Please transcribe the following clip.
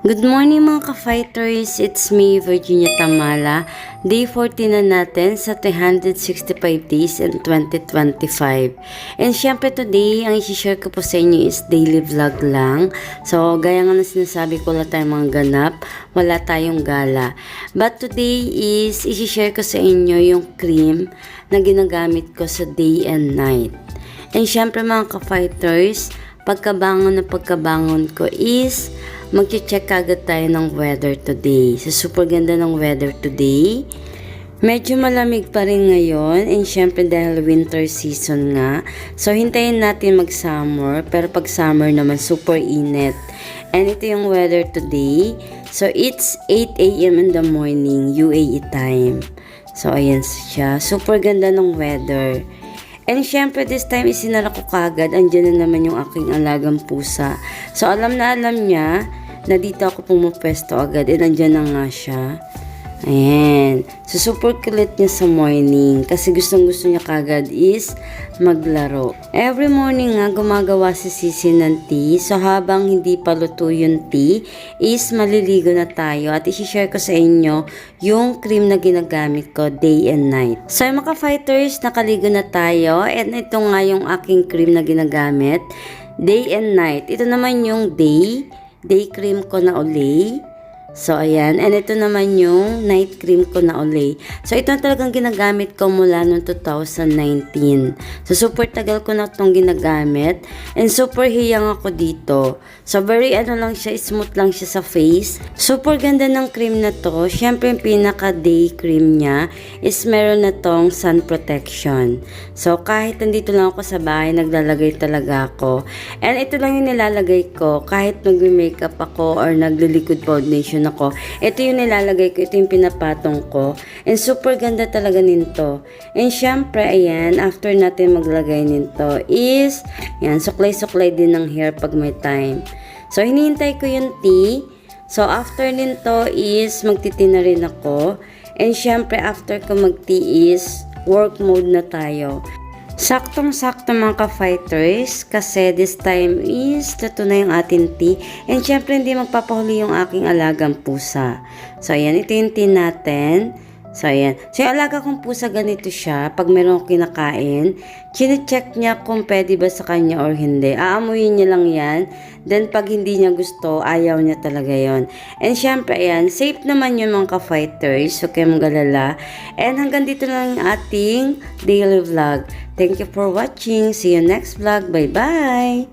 Good morning mga ka-fighters, it's me Virginia Tamala. Day 14 na natin sa 365 days in 2025. And syempre today, ang isi-share ko po sa inyo is daily vlog lang. So gaya nga na sinasabi ko, wala tayong mga ganap, wala tayong gala. But today is isi-share ko sa inyo yung cream na ginagamit ko sa day and night. And syempre mga ka-fighters, pagkabangon ko is magche-check agad tayo ng weather today. So, super ganda ng weather today. Medyo malamig pa rin ngayon. And syempre dahil winter season nga. So, hintayin natin mag-summer. Pero pag summer naman, super init. And ito yung weather today. So, it's 8 a.m. in the morning, UAE time. So, ayan siya. Super ganda ng weather. And syempre this time isinara ko kagad. Andyan na naman yung aking alagang pusa. So, alam niya na dito ako pumupwesto agad. And andyan na nga siya. Ayan. So, super kulit niya sa morning. Kasi gustong gusto niya kagad is maglaro. Every morning nga, gumagawa si Sisi ng tea. So, habang hindi pa luto yung tea, is maliligo na tayo. At isi-share ko sa inyo yung cream na ginagamit ko day and night. So, mga ka-fighters, nakaligo na tayo. And ito nga yung aking cream na ginagamit. Day and night. Ito naman yung day cream ko na Olay. So, ayan. And ito naman yung night cream ko na Olay. So, ito talagang ginagamit ko mula noong 2019. So, super tagal ko na itong ginagamit. And super hiyang ako dito. So, very lang siya, smooth lang siya sa face. Super ganda ng cream na to. Siyempre, yung pinaka-day cream niya is meron na tong sun protection. So, kahit nandito lang ako sa bahay, naglalagay talaga ako. And ito lang yung nilalagay ko. Kahit nag-makeup ako or naglilikod foundation ako. Ito yung nilalagay ko. Ito yung pinapatong ko. And super ganda talaga nito. And syempre, ayan, after natin maglagay nito is, yan, suklay-suklay din ng hair pag may time. So, hinihintay ko yung tea. So, after nito is, magti-tea na rin ako. And syempre, after ko mag-tea is, work mode na tayo. Saktong-sakto mga ka-fighters kasi this time is luto na yung ating tea. And syempre hindi magpapahuli yung aking alagang pusa. So ayan, ito yung tea natin. So ayan. So yung alaga kong pusa ganito siya. Pag meron akong kinakain, chine-check niya kung pwede ba sa kanya or hindi. Aamuyin niya lang yan. Then pag hindi niya gusto, ayaw niya talaga yon. And syempre ayan, safe naman yun mga ka-fighters. So kaya magalala. And hanggang dito lang yung ating daily vlog. Thank you for watching. See you next vlog. Bye-bye!